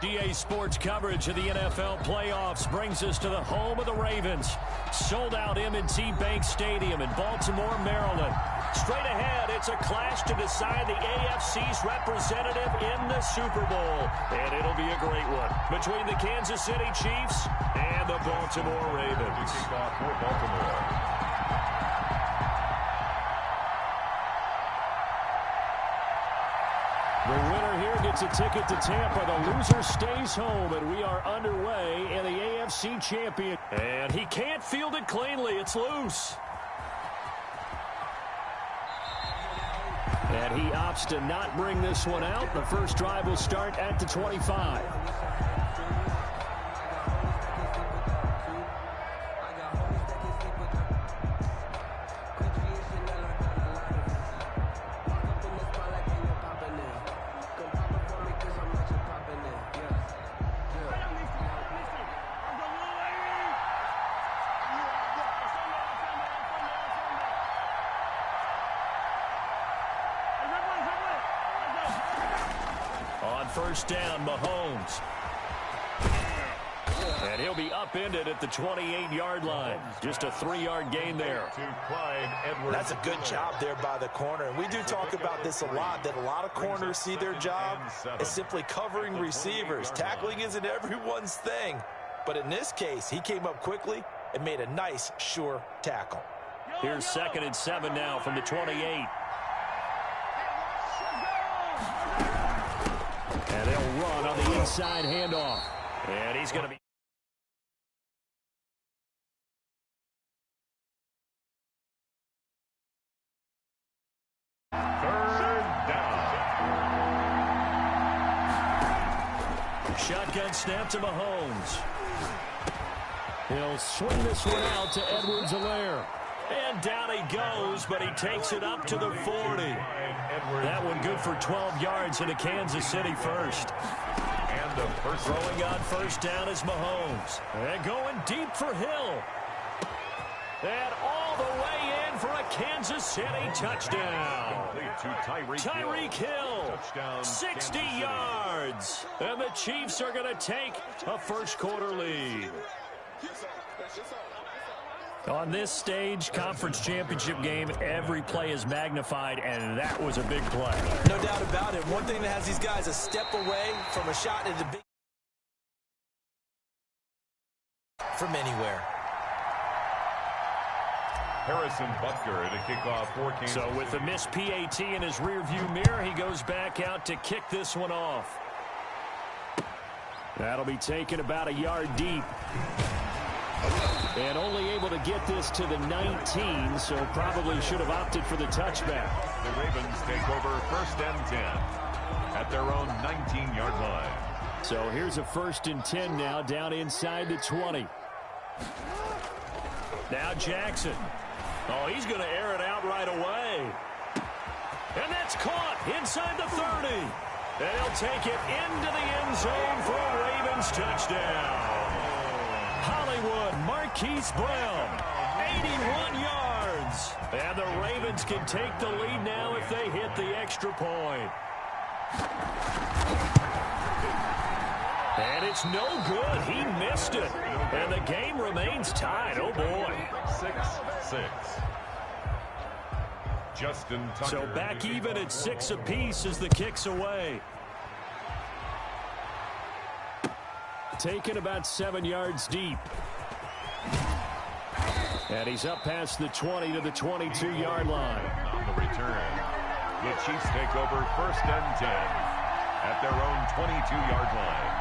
GA Sports coverage of the NFL playoffs brings us to the home of the Ravens. Sold out M&T Bank Stadium in Baltimore, Maryland. Straight ahead, it's a clash to decide the AFC's representative in the Super Bowl. And it'll be a great one between the Kansas City Chiefs and the Baltimore Ravens. Kickoff for Baltimore. The winner here gets a ticket to Tampa. The loser stays home, and we are underway in the AFC champion. And he can't field it cleanly. It's loose. And he opts to not bring this one out. The first drive will start at the 25. First down, Mahomes. And he'll be upended at the 28-yard line. Just a 3-yard gain there. That's a good job there by the corner. And we do talk about this a lot, that a lot of corners see their job as simply covering receivers. Tackling isn't everyone's thing. But in this case, he came up quickly and made a nice, sure tackle. Here's 2nd and 7 now from the 28. And they'll run on the inside handoff. And he's going to be... Third down. Shotgun snap to Mahomes. He'll swing this one out to Edwards-Helaire. And down he goes, but he takes it up to the 40. That one good for 12 yards into Kansas City first. And the first throwing on first down is Mahomes. And going deep for Hill. And all the way in for a Kansas City touchdown. Tyreek Hill, touchdown, 60 yards. And the Chiefs are going to take a first-quarter lead. On this stage, conference championship game, every play is magnified, and that was a big play. No doubt about it. One thing that has these guys a step away from a shot into big from anywhere. Harrison Butker to kick off for Kansas. So with the missed PAT in his rearview mirror, he goes back out to kick this one off. That'll be taken about a yard deep. And only able to get this to the 19, so probably should have opted for the touchback. The Ravens take over 1st and 10 at their own 19-yard line. So here's a 1st and 10 now, down inside the 20. Now Jackson. Oh, he's going to air it out right away. And that's caught inside the 30. And he'll take it into the end zone for a Ravens touchdown. Hollywood, Marquise Brown, 81 yards. And the Ravens can take the lead now if they hit the extra point. And it's no good. He missed it. And the game remains tied. Oh, boy. 6-6. Justin Tucker. So back even at 6 apiece as the kick's away. Taken about 7 yards deep. And he's up past the 20 to the 22-yard line. On the return, the Chiefs take over 1st and 10 at their own 22-yard line.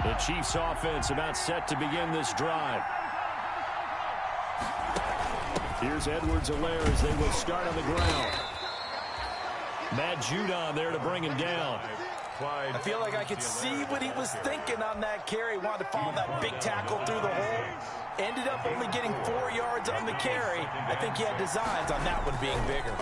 The Chiefs offense about set to begin this drive. Here's Edwards-Helaire as they will start on the ground. Matt Judon there to bring him down. I feel like I could see what he was thinking on that carry. Wanted to follow that big tackle through the hole. Ended up only getting 4 yards on the carry. I think he had designs on that one being bigger.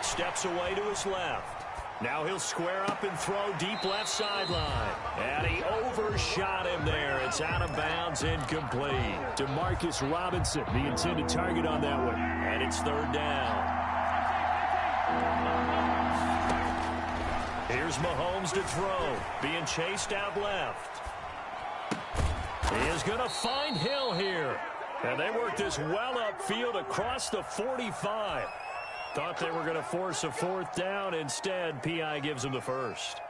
Steps away to his left. Now he'll square up and throw deep left sideline. And he overshot him there. It's out of bounds, incomplete. Demarcus Robinson, the intended target on that one. And it's 3rd down. Here's Mahomes to throw, being chased out left. He is going to find Hill here. And they work this well upfield across the 45. Thought they were going to force a fourth down. Instead, P.I. gives them the first.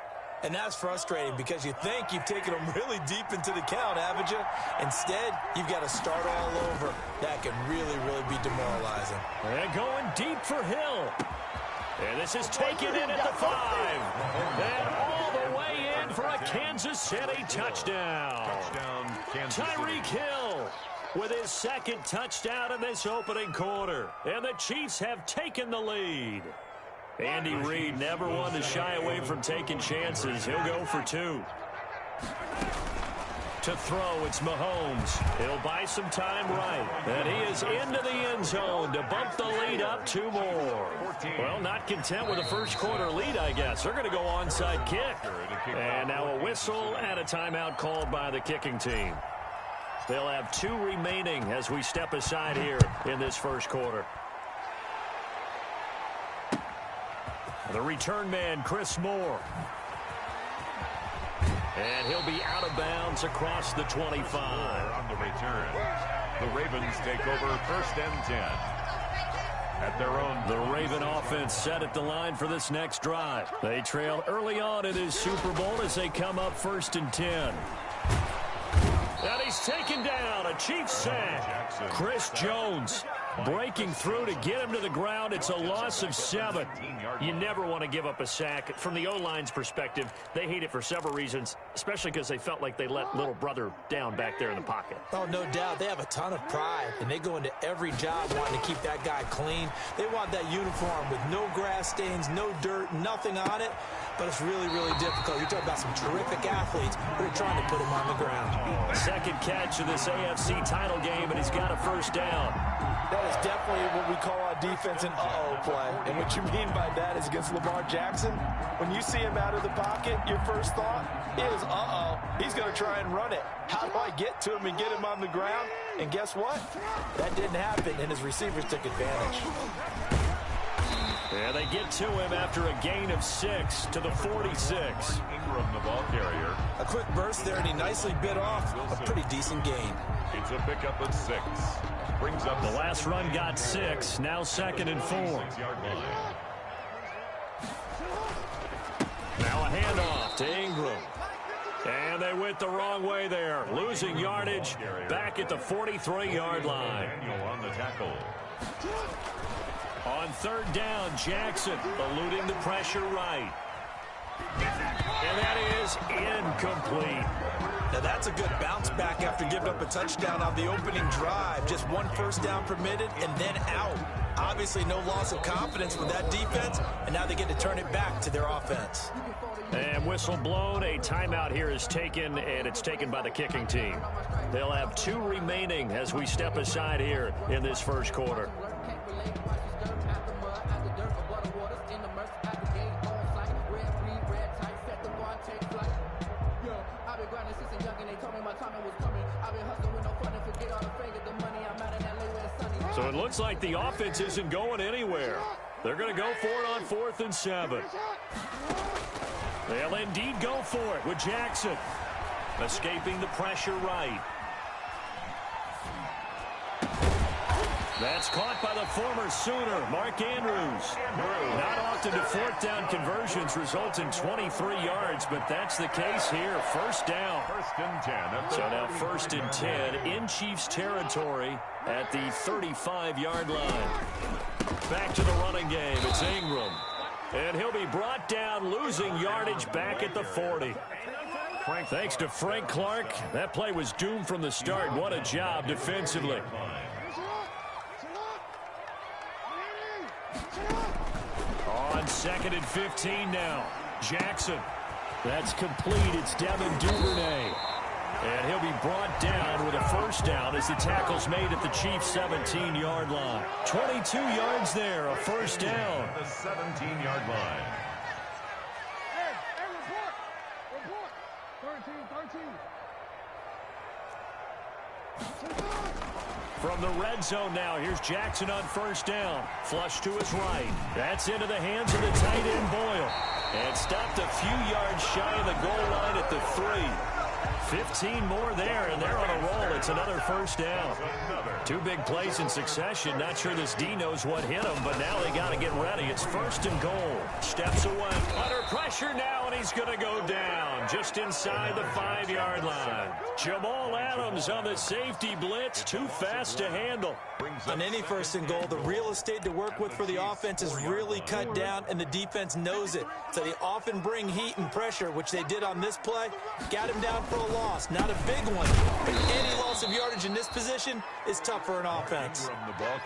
And that's frustrating because you think you've taken them really deep into the count, haven't you? Instead, you've got to start all over. That can really, really be demoralizing. And going deep for Hill. And this is taken in at the 5. And all the way in for a Kansas City touchdown. Tyreek Hill with his second touchdown in this opening quarter. And the Chiefs have taken the lead. Andy Reid never one to shy away from taking chances. He'll go for 2. To throw, it's Mahomes. He'll buy some time right. And he is into the end zone to bump the lead up 2 more. Well, not content with a first quarter lead, I guess. They're going to go onside kick. And now a whistle and a timeout called by the kicking team. They'll have 2 remaining as we step aside here in this first quarter. The return man, Chris Moore. And he'll be out of bounds across the 25. On the return, the Ravens take over 1st and 10. At their own. The Raven offense set at the line for this next drive. They trail early on in this Super Bowl as they come up 1st and 10. And he's taken down. A Chiefs sack. Chris Jones breaking through to get him to the ground. It's a loss of 7. You never want to give up a sack. From the O-line's perspective, they hate it for several reasons, especially because they felt like they let little brother down back there in the pocket. Oh, no doubt. They have a ton of pride, and they go into every job wanting to keep that guy clean. They want that uniform with no grass stains, no dirt, nothing on it. But it's really, really difficult. You're talking about some terrific athletes who are trying to put him on the ground. Second catch of this AFC title game, and he's got a first down. That is definitely what we call our defense an uh-oh play. And what you mean by that is against Lamar Jackson, when you see him out of the pocket, your first thought is, uh-oh, he's going to try and run it. How do I get to him and get him on the ground? And guess what? That didn't happen, and his receivers took advantage. Yeah, they get to him after a gain of 6 to the 46. Ingram, the ball carrier. A quick burst there, and he nicely bit off a pretty decent gain. It's a pickup of 6. Brings up the last run got 6. Now 2nd and 4. Now a handoff to Ingram. And they went the wrong way there. Losing yardage back at the 43-yard line. On the tackle. On 3rd down, Jackson eluding the pressure right. And that is incomplete. Now that's a good bounce back after giving up a touchdown on the opening drive. Just 1 first down permitted and then out. Obviously no loss of confidence with that defense, and now they get to turn it back to their offense. And whistle blown. A timeout here is taken, and it's taken by the kicking team. They'll have 2 remaining as we step aside here in this first quarter. So it looks like the offense isn't going anywhere. They're going to go for it on 4th and 7. They'll indeed go for it with Jackson. Escaping the pressure right. That's caught by the former Sooner, Mark Andrews. Not often do 4th down conversions result in 23 yards, but that's the case here. First down. 1st and 10. So now 1st and 10 in Chiefs territory at the 35-yard line. Back to the running game. It's Ingram. And he'll be brought down, losing yardage back at the 40. Thanks to Frank Clark. That play was doomed from the start. What a job defensively. On 2nd and 15 now. Jackson. That's complete. It's Devin Duvernay. And he'll be brought down with a first down as the tackle's made at the Chiefs' 17-yard line. 22 yards there, a first down. The 17-yard line. From the red zone now, here's Jackson on first down. Flush to his right. That's into the hands of the tight end, Boyle. And stopped a few yards shy of the goal line at the 3. 15 more there, and they're on a roll. It's another first down. 2 big plays in succession. Not sure this D knows what hit him, but now they got to get ready. It's first and goal. Steps away. Under pressure now, and he's going to go down just inside the 5-yard line. Jamal Adams on the safety blitz. Too fast to handle. On any first and goal, the real estate to work with for the offense is really cut down, and the defense knows it. So they often bring heat and pressure, which they did on this play. Got him down for a loss. Not a big one, but any loss of yardage in this position is tough for an offense.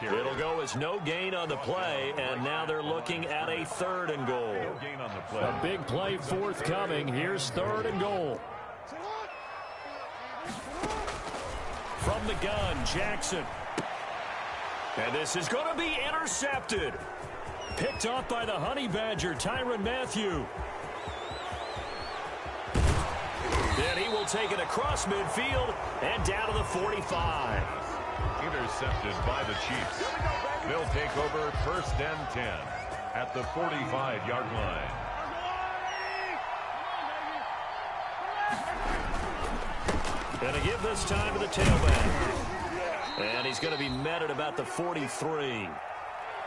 It'll go as no gain on the play, and now they're looking at a 3rd and goal. A big play forthcoming. Here's 3rd and goal. From the gun, Jackson. And this is going to be intercepted. Picked off by the Honey Badger, Tyrann Mathieu. Then he will take it across midfield and down to the 45. Intercepted by the Chiefs. They'll take over first and 10 at the 45-yard line. Going to give this time to the tailback. And he's going to be met at about the 43.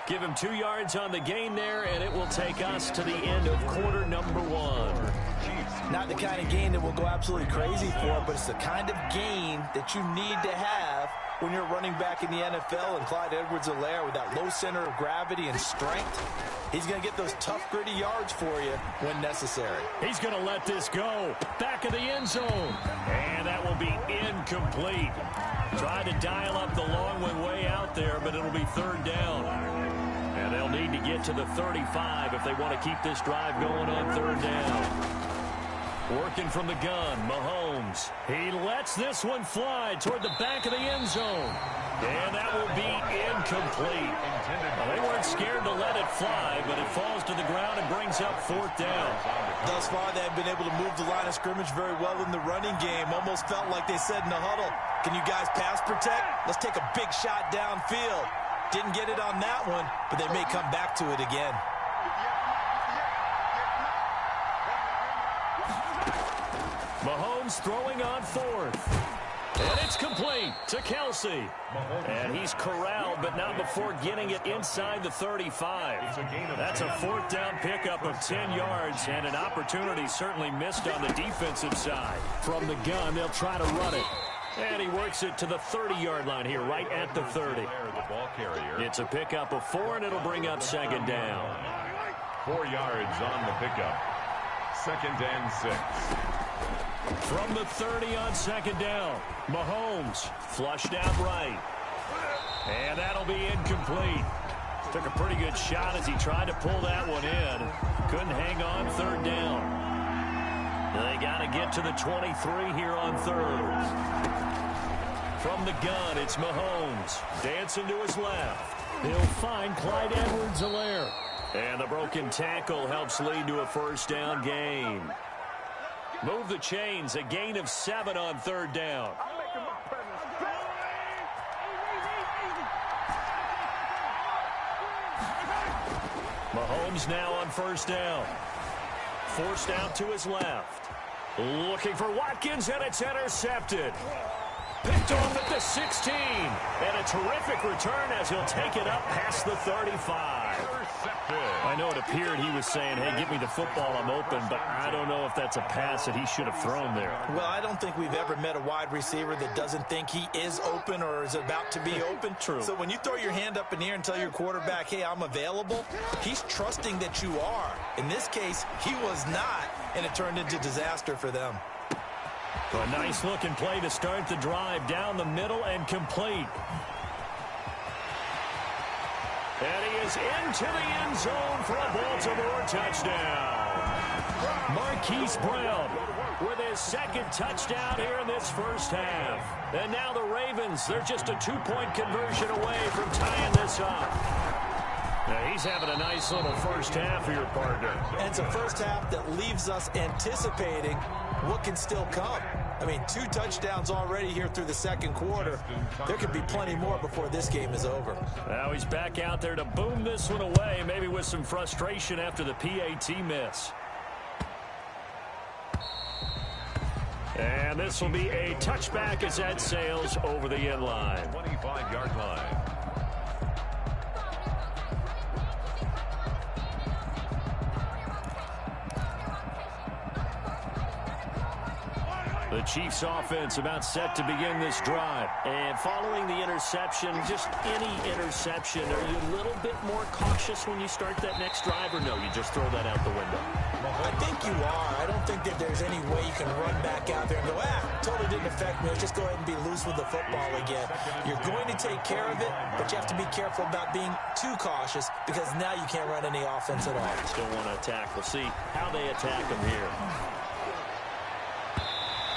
Give him 2 yards on the gain there, and it will take us to the end of quarter number 1. Not the kind of gain that will go absolutely crazy for, but it's the kind of gain that you need to have when you're running back in the NFL. And Clyde Edwards-Helaire, with that low center of gravity and strength, he's going to get those tough, gritty yards for you when necessary. He's going to let this go. Back of the end zone. And that will be incomplete. Tried to dial up the long one way out there, but it'll be 3rd down. And they'll need to get to the 35 if they want to keep this drive going on 3rd down. Working from the gun, Mahomes. He lets this one fly toward the back of the end zone. And that will be incomplete. Well, they weren't scared to let it fly, but it falls to the ground and brings up 4th down. Thus far, they have been able to move the line of scrimmage very well in the running game. Almost felt like they said in the huddle, can you guys pass protect? Let's take a big shot downfield. Didn't get it on that one, but they may come back to it again. Mahomes throwing on 4th. And it's complete to Kelsey. And he's corralled, but not before getting it inside the 35. That's a 4th down pickup of 10 yards, and an opportunity certainly missed on the defensive side. From the gun, they'll try to run it. And he works it to the 30-yard line here, right at the 30. It's a pickup of 4, and it'll bring up 2nd down. 4 yards on the pickup. 2nd and 6. From the 30 on 2nd down, Mahomes flushed out right. And that'll be incomplete. Took a pretty good shot as he tried to pull that one in. Couldn't hang on 3rd down. They got to get to the 23 here on 3rd. From the gun, it's Mahomes. Dancing to his left. He'll find Clyde Edwards-Helaire. And the broken tackle helps lead to a 1st down gain. Move the chains, a gain of 7 on 3rd down. Mahomes now on 1st down. Forced out to his left. Looking for Watkins, and it's intercepted. Picked off at the 16. And a terrific return as he'll take it up past the 35. I know it appeared he was saying, hey, give me the football, I'm open, but I don't know if that's a pass that he should have thrown there. Well, I don't think we've ever met a wide receiver that doesn't think he is open or is about to be open. True. So when you throw your hand up in the air and tell your quarterback, hey, I'm available, he's trusting that you are. In this case, he was not, and it turned into disaster for them. A nice-looking play to start the drive down the middle and complete. And he is into the end zone for a Baltimore touchdown. Marquise Brown with his 2nd touchdown here in this first half. And now the Ravens, they're just a 2-point conversion away from tying this up. Now he's having a nice little first half for your partner. And it's a first half that leaves us anticipating what can still come. I mean, 2 touchdowns already here through the second quarter. There could be plenty more before this game is over. Now he's back out there to boom this one away, maybe with some frustration after the PAT miss. And this will be a touchback as that sails over the end line. 25-yard line. The Chiefs offense about set to begin this drive. And following the interception, just any interception, are you a little bit more cautious when you start that next drive, or no, you just throw that out the window? I think you are. I don't think that there's any way you can run back out there and go, totally didn't affect me. Let's just go ahead and be loose with the football again. You're going to take care of it, but you have to be careful about being too cautious because now you can't run any offense at all. Still want to attack. We'll see how they attack them here.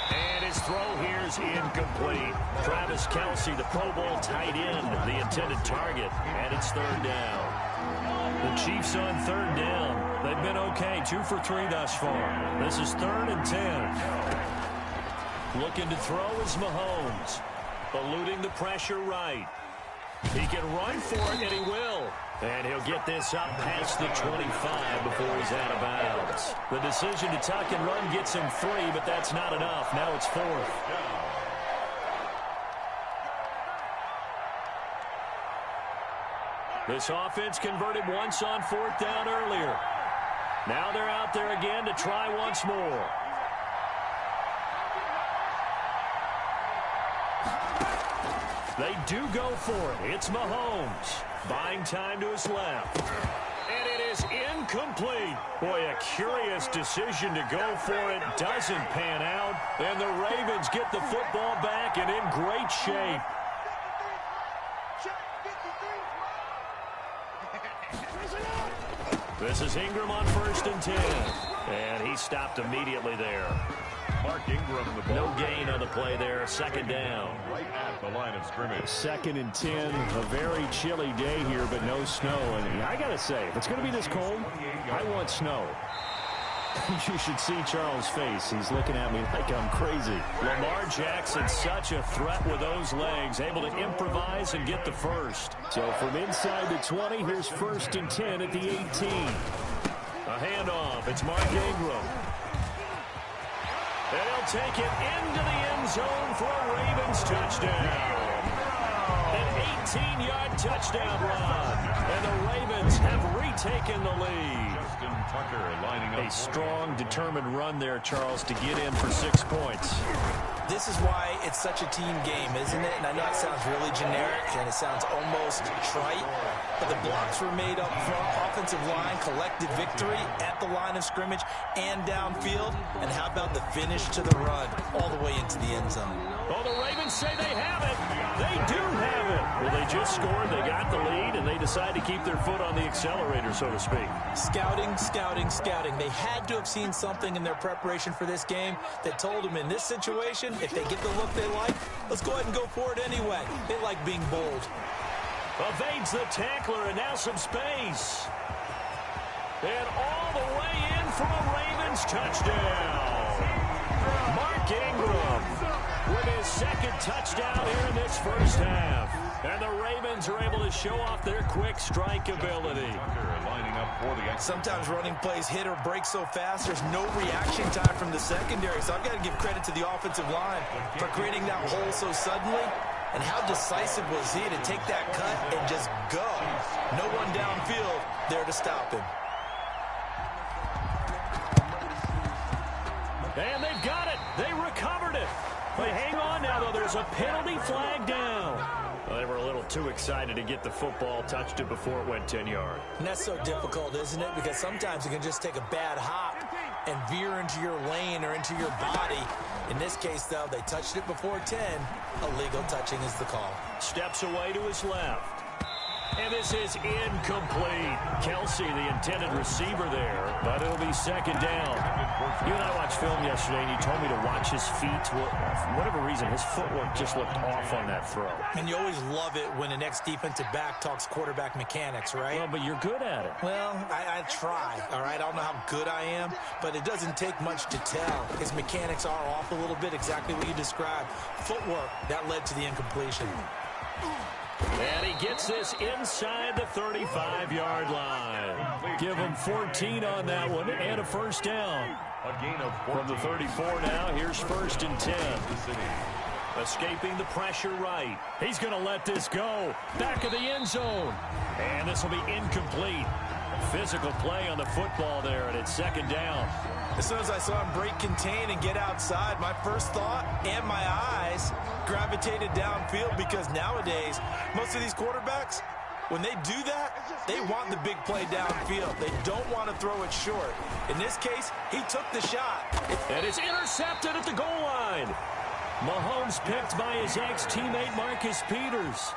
And his throw here is incomplete. Travis Kelce, the Pro Bowl tight end, the intended target, and it's 3rd down. The Chiefs on 3rd down. They've been okay, 2 for 3 thus far. This is 3rd and 10. Looking to throw is Mahomes. Eluding the pressure right. He can run for it, and he will. And he'll get this up past the 25 before he's out of bounds. The decision to tuck and run gets him 3, but that's not enough. Now it's 4th. This offense converted once on 4th down earlier. Now they're out there again to try once more. They do go for it. It's Mahomes. Buying time to his left. And it is incomplete. Boy, a curious decision to go for it. Doesn't pan out. And the Ravens get the football back and in great shape. This is Ingram on 1st and 10. And he stopped immediately there. Mark Ingram, the ball. No gain on the play there. 2nd down. Right at the line of scrimmage. 2nd and 10. A very chilly day here, but no snow. And I got to say, if it's going to be this cold, I want snow. You should see Charles' face. He's looking at me like I'm crazy. Lamar Jackson, such a threat with those legs, able to improvise and get the first. So from inside the 20, here's 1st and 10 at the 18. A handoff. It's Mark Ingram. And he'll take it into the end zone for a Ravens touchdown. An 18-yard touchdown run. And the Ravens have retaken the lead. Tucker lining up. A strong, determined run there, Charles, to get in for 6 points. This is why it's such a team game, isn't it? And I know it sounds really generic and it sounds almost trite, but the blocks were made up front. Offensive line collected victory at the line of scrimmage and downfield. And how about the finish to the run all the way into the end zone? Oh, the Ravens say they have it. They do have it. Well, they just scored, they got the lead, and they decide to keep their foot on the accelerator, so to speak. Scouting, scouting, scouting. They had to have seen something in their preparation for this game that told them in this situation, if they get the look they like, let's go ahead and go for it anyway. They like being bold. Evades the tackler, and now some space. And all the way in for a Ravens touchdown. Mark Ingram with his 2nd touchdown here in this first half. And the Ravens are able to show off their quick strike ability. Lining up for the Sometimes running plays hit or break so fast, there's no reaction time from the secondary. So I've got to give credit to the offensive line for creating that hole so suddenly. And how decisive was he to take that cut and just go? No one downfield there to stop him. And they've got it. They recovered it. But hang on now, though. There's a penalty flag down. Well, they were a little too excited to get the football, touched it before it went 10 yards. And that's so difficult, isn't it? Because sometimes you can just take a bad hop and veer into your lane or into your body. In this case, though, they touched it before 10. Illegal touching is the call. Steps away to his left. And this is incomplete. Kelsey, the intended receiver there, but it'll be second down. You and I watched film yesterday, and you told me to watch his feet. Well, for whatever reason, his footwork just looked off on that throw. And you always love it when the next defensive back talks quarterback mechanics, right? Well, but you're good at it. Well, I try, all right? I don't know how good I am, but it doesn't take much to tell. His mechanics are off a little bit, exactly what you described. Footwork, that led to the incompletion. And he gets this inside the 35-yard line. Give him 14 on that one and a first down. A gain of 14. From the 34 now, here's first and 10. Escaping the pressure right. He's going to let this go. Back of the end zone. And this will be incomplete. Physical play on the football there, and it's second down. As soon as I saw him break contain and get outside, my first thought and my eyes gravitated downfield, because nowadays, most of these quarterbacks, when they do that, they want the big play downfield. They don't want to throw it short. In this case, he took the shot. And it's intercepted at the goal line. Mahomes picked by his ex-teammate Marcus Peters.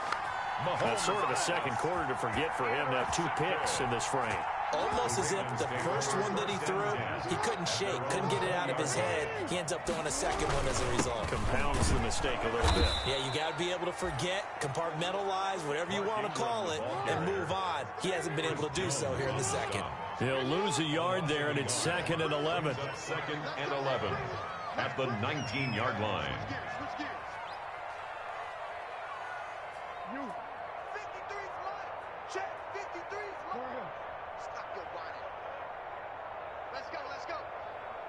That's sort of a second quarter to forget for him to have 2 picks in this frame. Almost as if the first one that he threw, he couldn't shake, couldn't get it out of his head. He ends up throwing a second one as a result. Compounds the mistake a little bit. Yeah, you got to be able to forget, compartmentalize, whatever you want to call it, and move on. He hasn't been able to do so here in the second. He'll lose a yard there, and it's second and 11. Second and 11 at the 19-yard line. Let's go.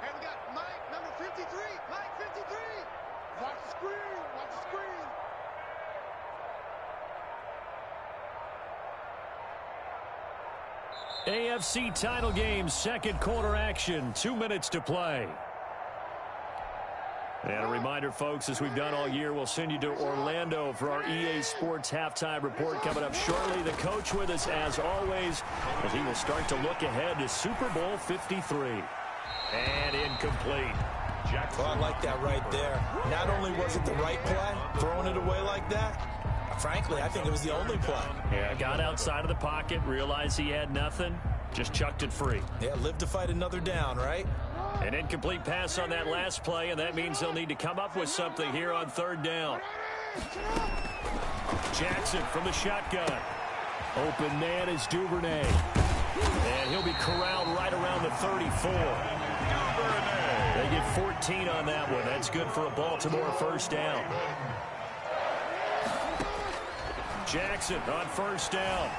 And we got Mike, number 53. Mike, 53. Watch the screen. Watch the screen. AFC title game, second quarter action. 2 minutes to play. And a reminder, folks, as we've done all year, we'll send you to Orlando for our EA Sports halftime report coming up shortly. The coach with us, as always, as he will start to look ahead to Super Bowl 53. And incomplete. Well, I like that right there. Not only was it the right play, throwing it away like that, frankly, I think it was the only play. Yeah, got outside of the pocket, realized he had nothing, just chucked it free. Yeah, live to fight another down, right? An incomplete pass on that last play, and that means they'll need to come up with something here on third down. Jackson from the shotgun. Open man is Duvernay. And he'll be corralled right around the 34. They get 14 on that one. That's good for a Baltimore first down. Jackson on first down.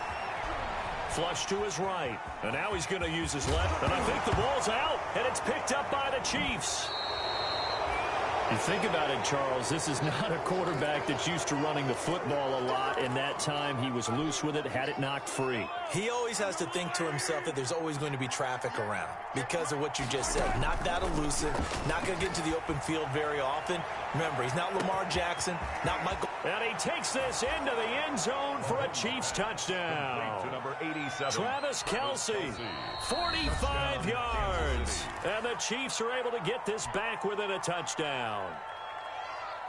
Flush to his right. And now he's going to use his left. And I think the ball's out. And it's picked up by the Chiefs. You think about it, Charles, this is not a quarterback that's used to running the football a lot. In that time, he was loose with it, had it knocked free. He always has to think to himself that there's always going to be traffic around because of what you just said. Not that elusive, not going to get into the open field very often. Remember, he's not Lamar Jackson, not Michael. And he takes this into the end zone for a Chiefs touchdown. To number 87. Travis Kelce, 45 yards. And the Chiefs are able to get this back within a touchdown.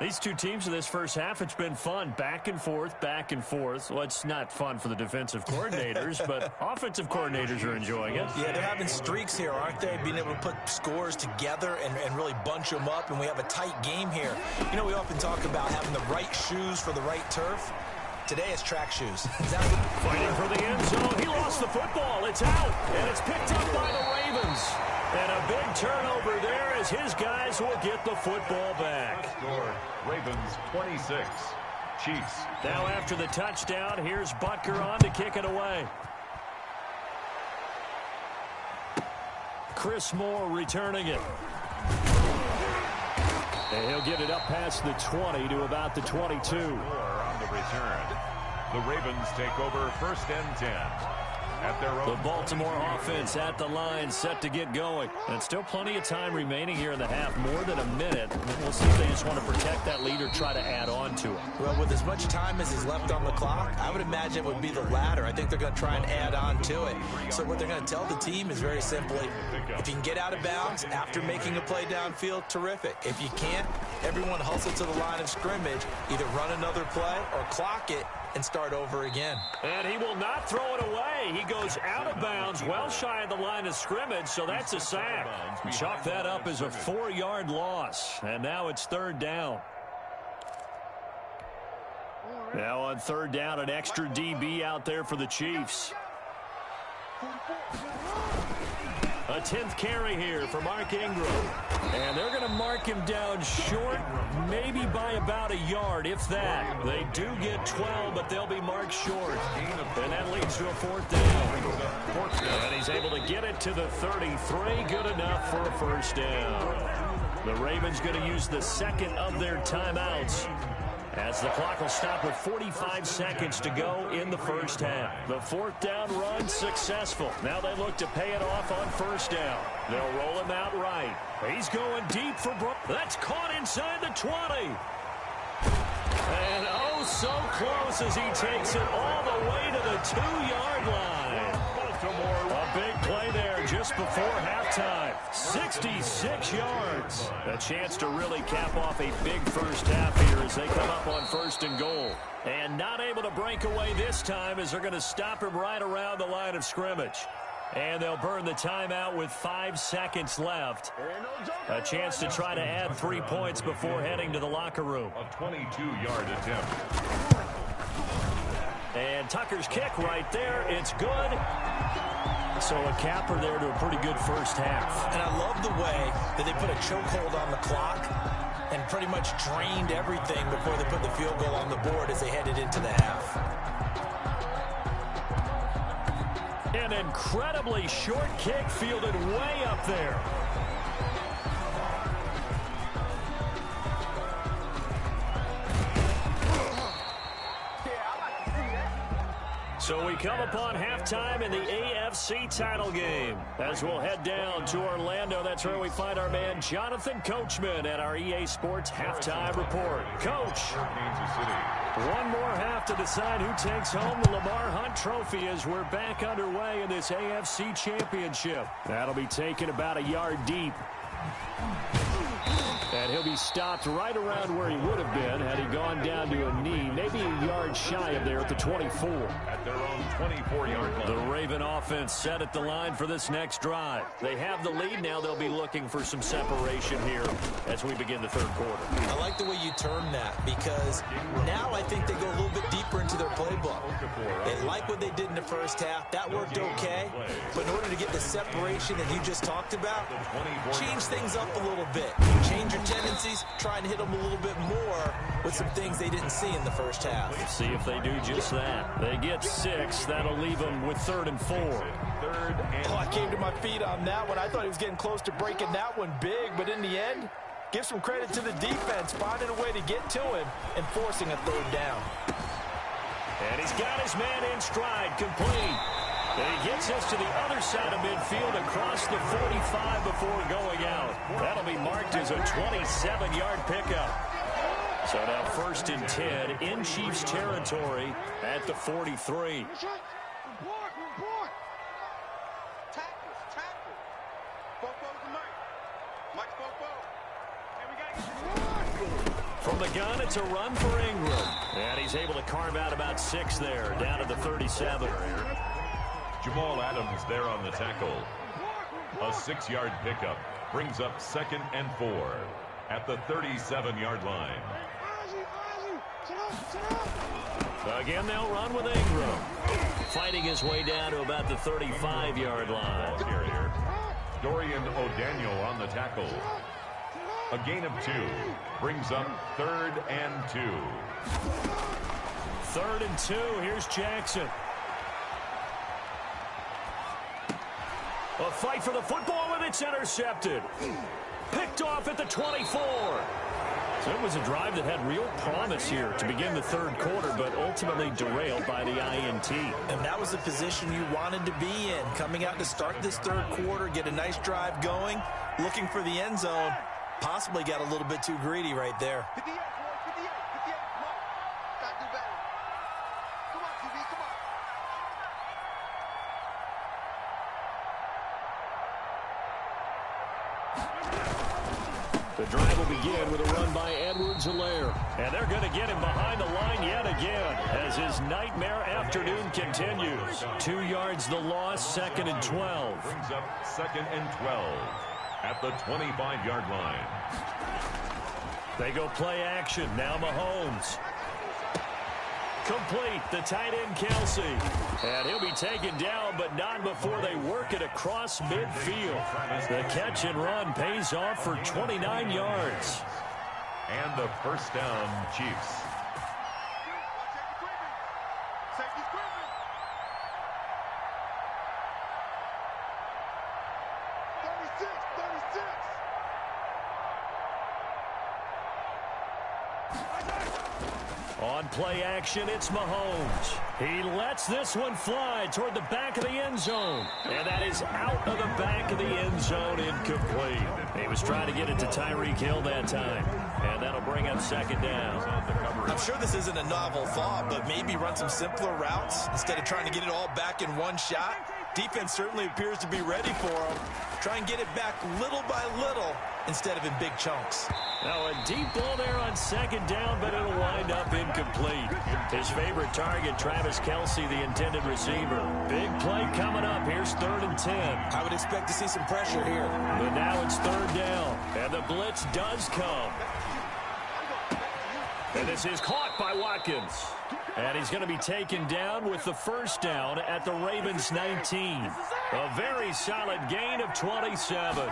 These two teams in this first half, it's been fun. Back and forth, back and forth. Well, it's not fun for the defensive coordinators, but offensive coordinators are enjoying it. Yeah, they're having streaks here, aren't they? Being able to put scores together and really bunch them up, and we have a tight game here. You know, we often talk about having the right shoes for the right turf. Today it's track shoes. Fighting for the end zone. He lost the football. It's out, and it's picked up by the Ravens. And a big turnover there as his guys will get the football back. Score, Ravens 26, Chiefs. Now after the touchdown, here's Butker on to kick it away. Chris Moore returning it. And he'll get it up past the 20 to about the 22. Moore on the return. The Ravens take over first and 10. At their own. The Baltimore offense at the line, set to get going. And still plenty of time remaining here in the half, more than a minute. We'll see if they just want to protect that lead or try to add on to it. Well, with as much time as is left on the clock, I would imagine it would be the latter. I think they're going to try and add on to it. So what they're going to tell the team is very simply, if you can get out of bounds after making a play downfield, terrific. If you can't, everyone hustle to the line of scrimmage, either run another play or clock it, and start over again. And he will not throw it away. He goes out of bounds, well shy of the line of scrimmage, so that's a sack. Chalk that up as a 4-yard loss, and now it's 3rd down. Now on 3rd down, an extra DB out there for the Chiefs. A 10th carry here for Mark Ingram. And they're going to mark him down short, maybe by about a yard, if that. They do get 12, but they'll be marked short. And that leads to a 4th down. And he's able to get it to the 33. Good enough for a 1st down. The Ravens going to use the 2nd of their timeouts, as the clock will stop with 45 seconds to go in the 1st half. The 4th down run successful. Now they look to pay it off on 1st down. They'll roll him out right. He's going deep for Brook. That's caught inside the 20. And oh, so close as he takes it all the way to the 2-yard line. A big play there just before halftime. 66 yards. A chance to really cap off a big 1st half here as they come up on 1st and goal. And not able to break away this time as they're going to stop him right around the line of scrimmage. And they'll burn the timeout with 5 seconds left. A chance to try to add 3 points before heading to the locker room. A 22-yard attempt. And Tucker's kick right there. It's good. So a capper there to a pretty good 1st half. And I love the way that they put a chokehold on the clock and pretty much drained everything before they put the field goal on the board as they headed into the half. An incredibly short kick fielded way up there. So we come upon halftime in the AFC title game. As we'll head down to Orlando, that's where we find our man Jonathan Coachman at our EA Sports Halftime Report. Coach, one more half to decide who takes home the Lamar Hunt Trophy as we're back underway in this AFC Championship. That'll be taken about a yard deep. And he'll be stopped right around where he would have been had he gone down to a knee, maybe a yard shy of there at the 24. At their own 24-yard line. The Raven offense set at the line for this next drive. They have the lead now. They'll be looking for some separation here as we begin the 3rd quarter. I like the way you term that because now I think they go a little bit deeper into their playbook. They like what they did in the 1st half. That worked okay. But in order to get the separation that you just talked about, change things up a little bit. Change your tendencies, try and hit them a little bit more with some things they didn't see in the 1st half. We'll see if they do just that. They get 6. That'll leave them with 3rd and 4. Oh, I came to my feet on that one. I thought he was getting close to breaking that one big, but in the end, give some credit to the defense, finding a way to get to him and forcing a 3rd down. And he's got his man in stride, complete. And he gets us to the other side of midfield across the 45 before going out. That'll be marked as a 27-yard pickup. So now 1st and 10 in Chiefs territory at the 43. From the gun, it's a run for Ingram. And he's able to carve out about 6 there, down to the 37. Jamal Adams there on the tackle. A 6-yard pickup brings up 2nd and 4 at the 37-yard line. Again, they'll run with Ingram. Fighting his way down to about the 35-yard line. Dorian O'Daniel on the tackle. A gain of 2 brings up 3rd and 2. 3rd and 2. Here's Jackson. A fight for the football, and it's intercepted. Picked off at the 24. So it was a drive that had real promise here to begin the 3rd quarter, but ultimately derailed by the INT. And that was the position you wanted to be in. Coming out to start this 3rd quarter, get a nice drive going, looking for the end zone. Possibly got a little bit too greedy right there. 58, 58, 58. Come on. Gotta do better. Come on, QB, come on. The drive will begin with a run by Edwards-Helaire. And they're going to get him behind the line yet again as his nightmare afternoon continues. 2 yards the loss, 2nd and 12. Brings up 2nd and 12 at the 25-yard line. They go play action. Now Mahomes. Complete. The tight end, Kelsey. And he'll be taken down, but not before they work it across midfield. The catch and run pays off for 29 yards. And the first down, Chiefs. On play action, it's Mahomes. He lets this one fly toward the back of the end zone. And that is out of the back of the end zone, incomplete. He was trying to get it to Tyreek Hill that time. And that'll bring up 2nd down. I'm sure this isn't a novel thought, but maybe run some simpler routes instead of trying to get it all back in one shot. Defense certainly appears to be ready for him. Try and get it back little by little instead of in big chunks. Now a deep ball there on 2nd down, but it'll wind up incomplete. His favorite target, Travis Kelce, the intended receiver. Big play coming up. Here's 3rd and 10. I would expect to see some pressure here. But now it's 3rd down, and the blitz does come. And this is caught by Watkins. And he's going to be taken down with the 1st down at the Ravens 19. A very solid gain of 27.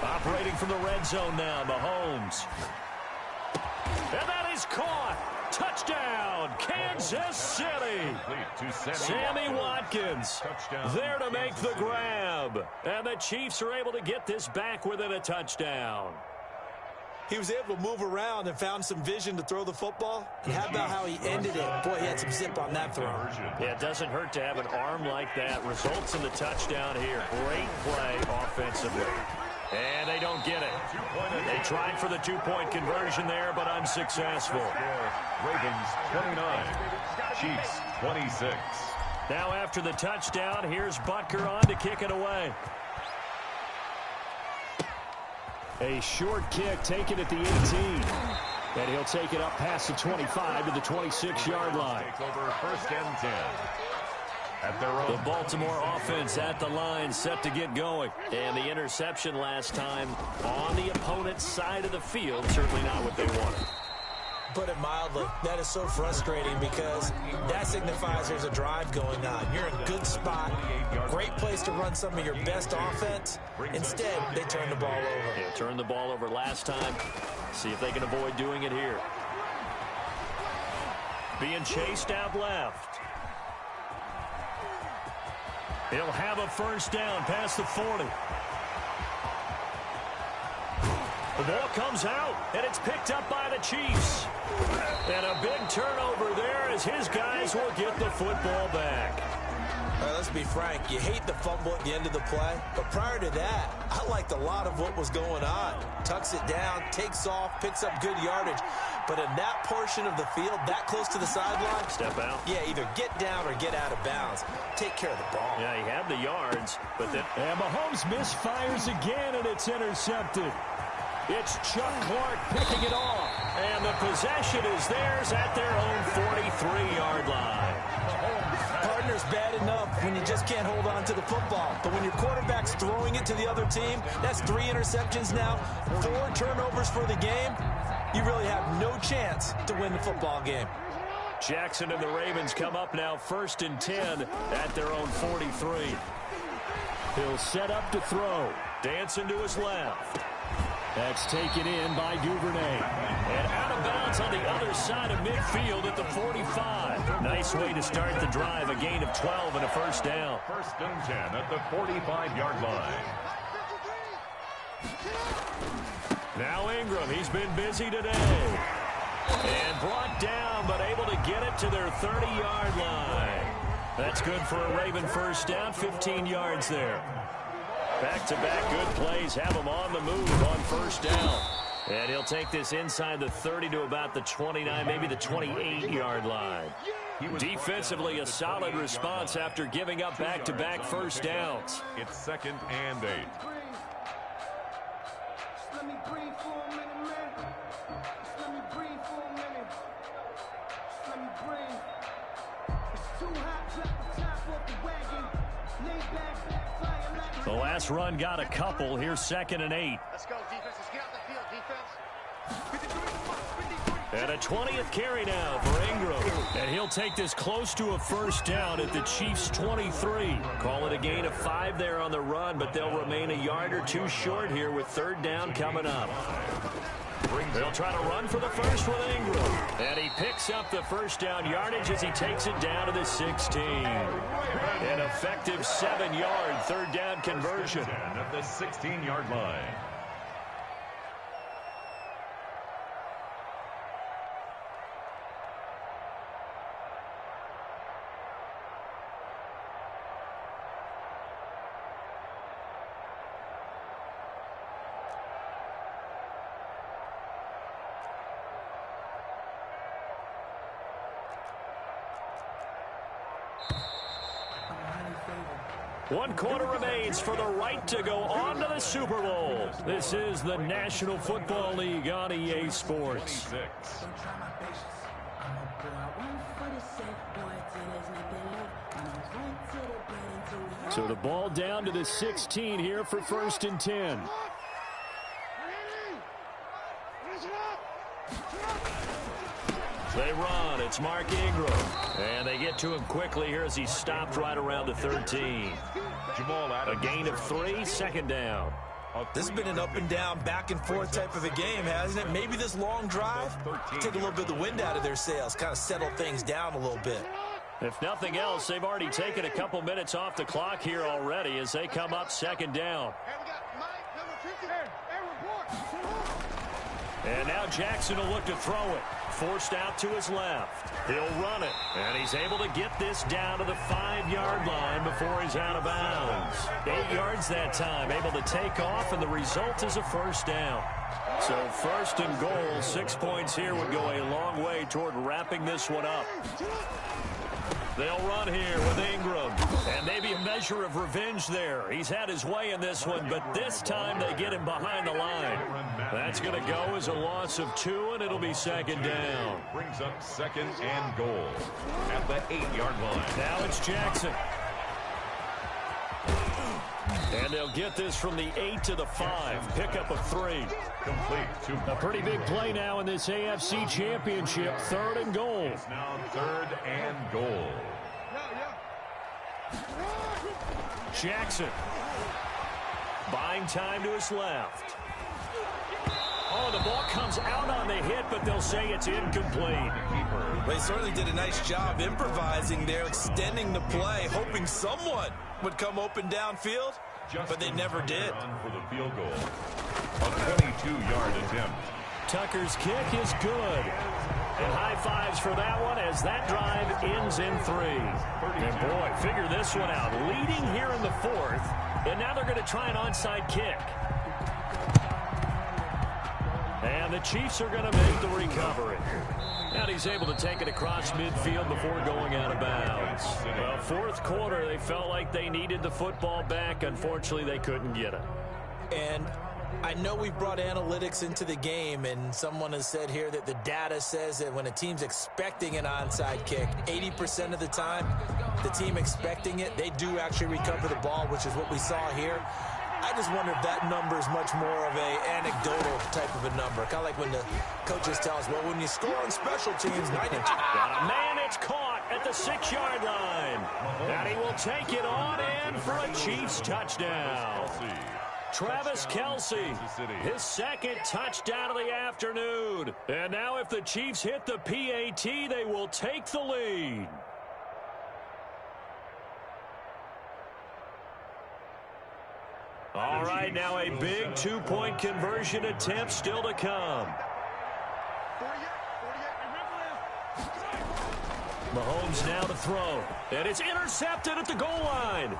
Operating from the red zone now, Mahomes. And that is caught. Touchdown, Kansas City. Sammy Watkins there to make the grab. And the Chiefs are able to get this back within a touchdown. He was able to move around and found some vision to throw the football. And how about how he ended it? Boy, he had some zip on that throw. Yeah, it doesn't hurt to have an arm like that. Results in the touchdown here. Great play offensively. And they don't get it. They tried for the 2-point conversion there, but unsuccessful. Ravens 29, Chiefs 26. Now after the touchdown, here's Butker on to kick it away. A short kick taken at the 18. And he'll take it up past the 25 to the 26-yard line. Take over 1st and 10. At their own. The Baltimore offense at the line, set to get going. And the interception last time on the opponent's side of the field, certainly not what they wanted. Put it mildly, that is so frustrating because that signifies there's a drive going on. You're in a good spot, great place to run some of your best offense. Instead, they turn the ball over. Yeah, turned the ball over last time. See if they can avoid doing it here. Being chased out left. He'll have a 1st down past the 40. The ball comes out, and it's picked up by the Chiefs. And a big turnover there as his guys will get the football back. All right, let's be frank. You hate the fumble at the end of the play, but prior to that, I liked a lot of what was going on. Tucks it down, takes off, picks up good yardage. But in that portion of the field, that close to the sideline, step out. Yeah, either get down or get out of bounds. Take care of the ball. Yeah, he had the yards, but then... And Mahomes misfires again, and it's intercepted. It's Chuck Clark picking it off. And the possession is theirs at their own 43-yard line. Partner's bad enough when you just can't hold on to the football. But when your quarterback's throwing it to the other team, that's 3 interceptions now, 4 turnovers for the game. You really have no chance to win the football game. Jackson and the Ravens come up now 1st and 10 at their own 43. He'll set up to throw. Dancing to his left. That's taken in by Duvernay. And out of bounds on the other side of midfield at the 45. Nice way to start the drive. A gain of 12 and a 1st down. 1st and 10 at the 45-yard line. Now Ingram, he's been busy today. And brought down, but able to get it to their 30-yard line. That's good for a Raven 1st down, 15 yards there. Back-to-back good plays have him on the move on 1st down. And he'll take this inside the 30 to about the 29, maybe the 28-yard line. Defensively, a solid response after giving up back-to-back 1st downs. It's 2nd and 8. Let me breathe for a minute. The last run got a couple. Here's 2nd and 8. Let's go, defense. Let's get out the field, defense. And a 20th carry now for Ingram. And he'll take this close to a first down at the Chiefs' 23. Call it a gain of 5 there on the run, but they'll remain a yard or 2 short here with 3rd down coming up. They'll try to run for the first with Ingram. And he picks up the first down yardage as he takes it down to the 16. An effective 7-yard 3rd down conversion. At the 16-yard line. One quarter remains for the right to go on to the Super Bowl. This is the National Football League on EA Sports. So the ball down to the 16 here for 1st and 10. They run. It's Mark Ingram. And they get to him quickly here as he stopped right around the 13. A gain of 3, 2nd down. This has been an up-and-down, back-and-forth type of a game, hasn't it? Maybe this long drive, take a little bit of the wind out of their sails, kind of settle things down a little bit. If nothing else, they've already taken a couple minutes off the clock here already as they come up 2nd down. And now Jackson will look to throw it. Forced out to his left. He'll run it. And he's able to get this down to the 5-yard line before he's out of bounds. 8 yards that time. Able to take off, and the result is a first down. So 1st and goal. 6 points here would go a long way toward wrapping this one up. They'll run here with Ingram. And maybe a measure of revenge there. He's had his way in this one, but this time they get him behind the line. That's going to go as a loss of 2, and it'll be 2nd down. Brings up 2nd and goal at the 8-yard line. Now it's Jackson. And they'll get this from the 8 to the 5. Pickup of 3. Complete. A pretty big play now in this AFC Championship. 3rd and goal. It's now 3rd and goal. Jackson. Buying time to his left. Oh, the ball comes out on the hit, but they'll say it's incomplete. They certainly did a nice job improvising there, extending the play, hoping someone would come open downfield, but they never did. For the field goal. A 22-yard attempt. Tucker's kick is good. And high fives for that one as that drive ends in 3. And boy, figure this one out. Leading here in the 4th, and now they're going to try an onside kick. And the Chiefs are going to make the recovery. And he's able to take it across midfield before going out of bounds. Well, 4th quarter, they felt like they needed the football back. Unfortunately, they couldn't get it. And I know we've brought analytics into the game, and someone has said here that the data says that when a team's expecting an onside kick, 80% of the time, the team expecting it, they do actually recover the ball, which is what we saw here. I just wonder if that number is much more of a anecdotal type of a number. Kind of like when the coaches tell us, well, when you score on special teams, 90. Got a man, it's caught at the 6-yard line. And he will take it on in for a Chiefs touchdown. Travis Kelce, his 2nd touchdown of the afternoon. And now if the Chiefs hit the PAT, they will take the lead. All right, now a big 2-point conversion attempt still to come. Mahomes now to throw. And it's intercepted at the goal line.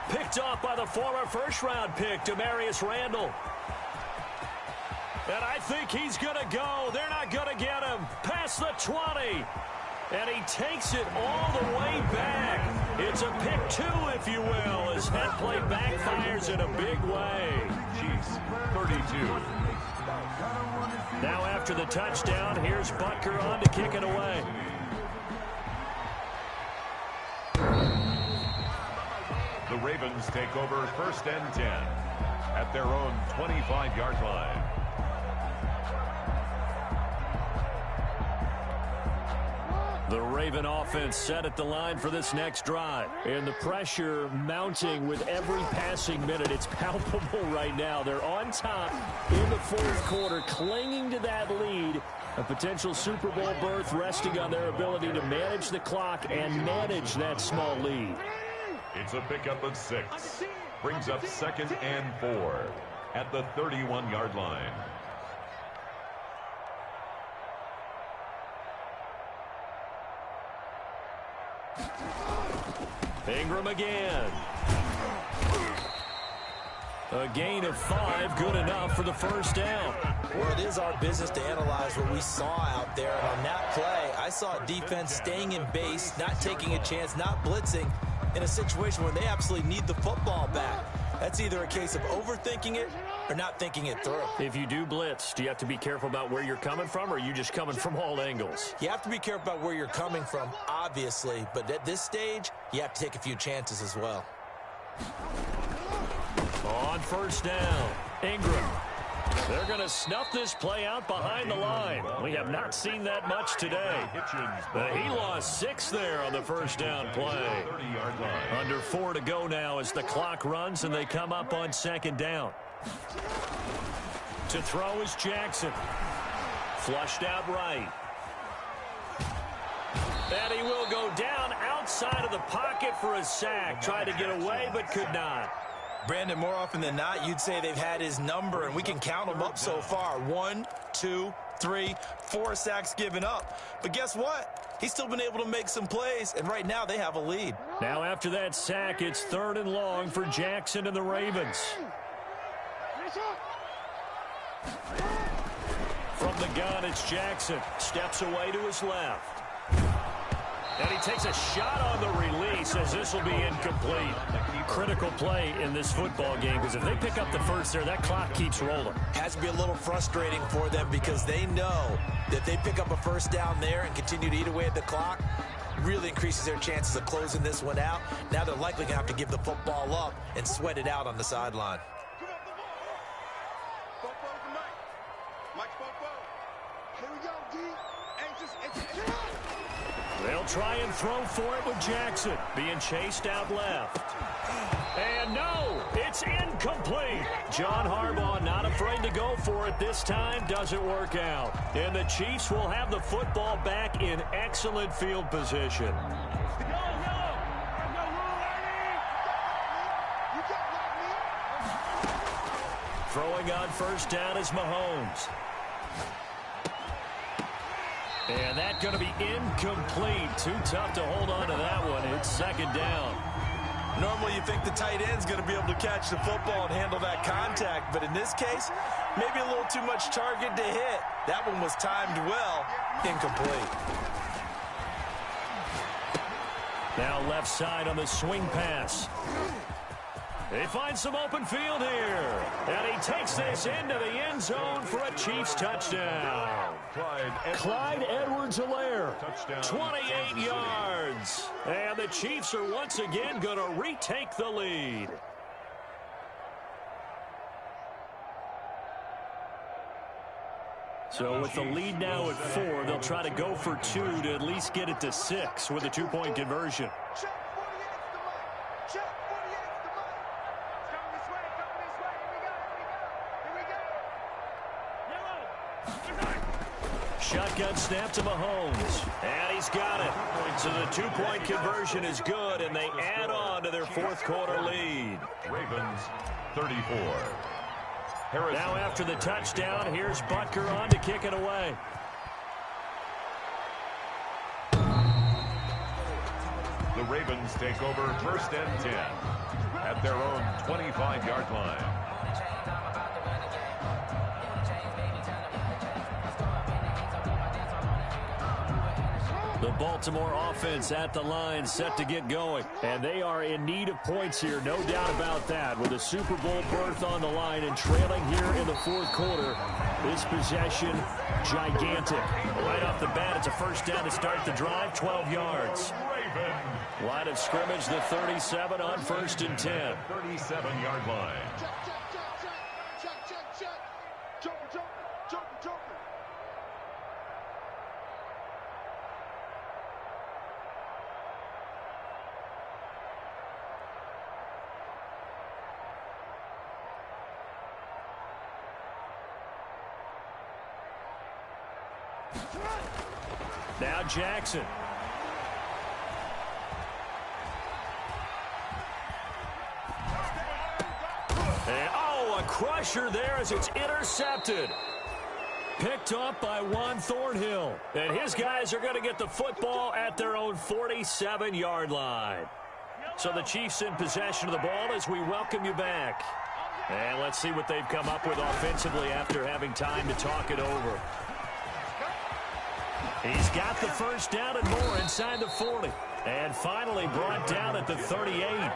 Picked off by the former first-round pick, Demarius Randall. And I think he's going to go. They're not going to get him. Past the 20. And he takes it all the way back. It's a pick 2, if you will, as that play backfires in a big way. Chiefs, 32. Now after the touchdown, here's Butker on to kick it away. The Ravens take over 1st and 10 at their own 25-yard line. The Raven offense set at the line for this next drive. And the pressure mounting with every passing minute. It's palpable right now. They're on top in the 4th quarter, clinging to that lead. A potential Super Bowl berth resting on their ability to manage the clock and manage that small lead. It's a pickup of 6. Brings up 2nd and 4 at the 31-yard line. Ingram again. A gain of 5, good enough for the 1st down. Well, it is our business to analyze what we saw out there. And on that play, I saw defense staying in base, not taking a chance, not blitzing in a situation where they absolutely need the football back. That's either a case of overthinking it or not thinking it through. If you do blitz, do you have to be careful about where you're coming from, or are you just coming from all angles? You have to be careful about where you're coming from, obviously. But at this stage, you have to take a few chances as well. On 1st down, Ingram. They're going to snuff this play out behind the line. We have not seen that much today. But he lost 6 there on the 1st down play. Under 4 to go now as the clock runs and they come up on 2nd down. To throw is Jackson. Flushed out right. And he will go down outside of the pocket for a sack. Tried to get away but could not. Brandon, more often than not, you'd say they've had his number, and we can count them up so far. 1, 2, 3, 4 sacks given up. But guess what? He's still been able to make some plays, and right now they have a lead. Now after that sack, it's 3rd and long for Jackson and the Ravens. From the gun, it's Jackson. Steps away to his left. And he takes a shot on the release as this will be incomplete. Critical play in this football game because if they pick up the 1st there, that clock keeps rolling. Has to be a little frustrating for them because they know that they pick up a 1st down there and continue to eat away at the clock, really increases their chances of closing this one out. Now they're likely going to have to give the football up and sweat it out on the sideline. They'll try and throw for it with Jackson. Being chased out left. And no, it's incomplete. John Harbaugh not afraid to go for it this time. Doesn't work out. And the Chiefs will have the football back in excellent field position. Throwing on 1st down is Mahomes. And that's going to be incomplete. Too tough to hold on to that one. It's 2nd down. Normally you think the tight end's going to be able to catch the football and handle that contact. But in this case, maybe a little too much target to hit. That one was timed well. Incomplete. Now left side on the swing pass. They find some open field here. And he takes this into the end zone for a Chiefs touchdown. Clyde Edwards-Helaire, 28 yards. And the Chiefs are once again going to retake the lead. So with the lead now at 4, they'll try to go for 2 to at least get it to 6 with a 2-point conversion. Shotgun snap to Mahomes. And he's got it. So the 2-point conversion is good, and they add on to their 4th quarter lead. Ravens 34. Now after the touchdown, here's Butker on to kick it away. The Ravens take over 1st and 10 at their own 25-yard line. The Baltimore offense at the line, set to get going. And they are in need of points here, no doubt about that. With a Super Bowl berth on the line and trailing here in the 4th quarter, this possession, gigantic. Right off the bat, it's a 1st down to start the drive, 12 yards. Line of scrimmage, the 37 on 1st and 10. 37-yard line. Check, check, check, check. Check, check, check. Jumper, jumper, jumper, jumper. Now Jackson. And, oh, a crusher there as it's intercepted. Picked up by Juan Thornhill. And his guys are going to get the football at their own 47-yard line. So the Chiefs in possession of the ball as we welcome you back. And let's see what they've come up with offensively after having time to talk it over. He's got the first down and more inside the 40. And finally brought down at the 38.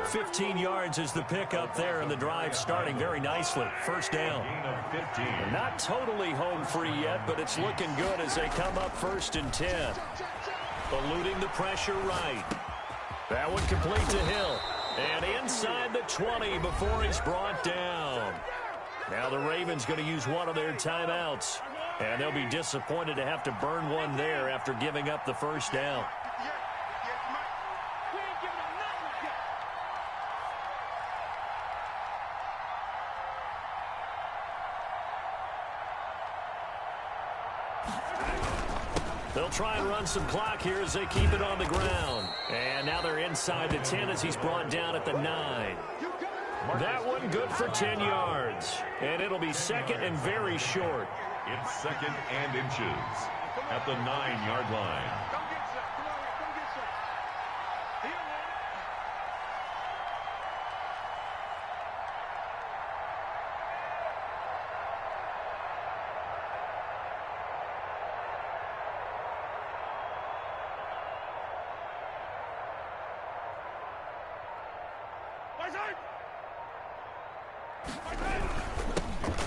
15 yards is the pickup there, and the drive starting very nicely. First down. Not totally home free yet, but it's looking good as they come up 1st and 10. Eluding the pressure right. That one complete to Hill. And inside the 20 before he's brought down. Now the Ravens going to use one of their timeouts. And they'll be disappointed to have to burn one there after giving up the first down. They'll try and run some clock here as they keep it on the ground. And now they're inside the 10 as he's brought down at the 9. That one good for 10 yards. And it'll be second and very short. It's second and inches at the 9-yard line. Come get set. Come on here. Come get set. Here, man.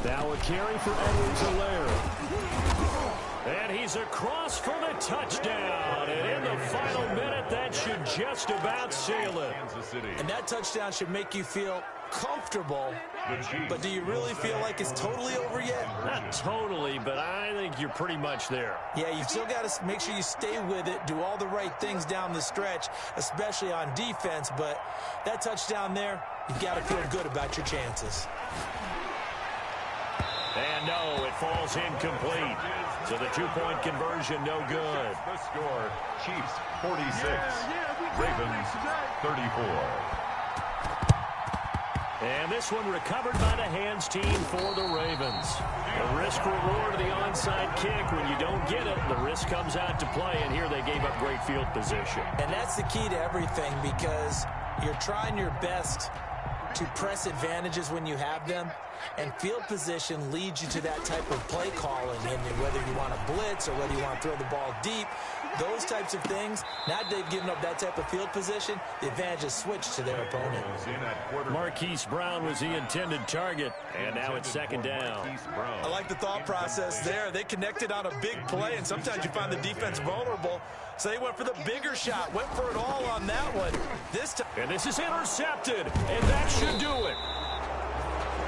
Now a carry for Edwards-Helaire. And he's across for the touchdown. And in the final minute, that should just about seal it. And that touchdown should make you feel comfortable. But do you really feel like it's totally over yet? Not totally, but I think you're pretty much there. Yeah, you still got to make sure you stay with it, do all the right things down the stretch, especially on defense. But that touchdown there, you've got to feel good about your chances. And no, it falls incomplete. So the two-point conversion, no good. The score, Chiefs 46, Ravens 34. And this one recovered by the hands team for the Ravens. The risk-reward of the onside kick. When you don't get it, the risk comes out to play, and here they gave up great field position. And that's the key to everything, because you're trying your best to press advantages when you have them, and field position leads you to that type of play calling. And whether you want to blitz or whether you want to throw the ball deep, those types of things, now that they've given up that type of field position, the advantage is switched to their opponent. Marquise Brown was the intended target, and now it's second down. I like the thought process there. They connected on a big play, and sometimes you find the defense vulnerable. So they went for the bigger shot, went for it all on that one. And this is intercepted, and that should do it.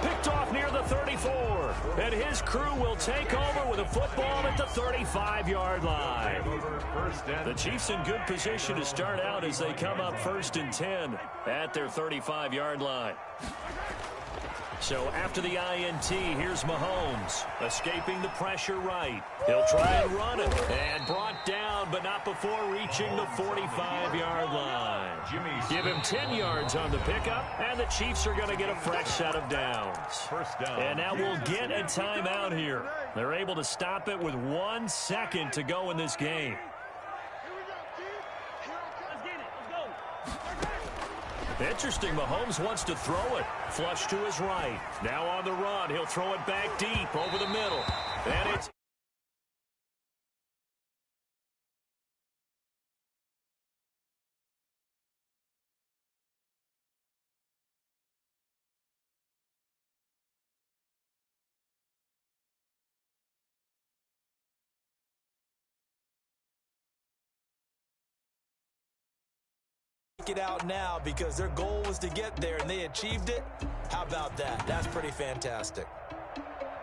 Picked off near the 34, and his crew will take over with a football at the 35-yard line. The Chiefs in good position to start out as they come up 1st and 10 at their 35-yard line. So after the INT, here's Mahomes, escaping the pressure right. He'll try and run it, and brought down, but not before reaching the 45-yard line. Give him 10 yards on the pickup, and the Chiefs are going to get a fresh set of downs. First down. And now we'll get a timeout here. They're able to stop it with 1 second to go in this game. Interesting, Mahomes wants to throw it. Flush to his right. Now on the run, he'll throw it back deep over the middle. And it's it out now because their goal was to get there and they achieved it. How about that? That's pretty fantastic.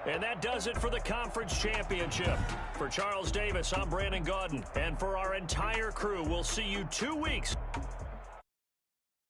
And that does it for the conference championship. For Charles Davis, I'm Brandon Gaudin. And for our entire crew, we'll see you 2 weeks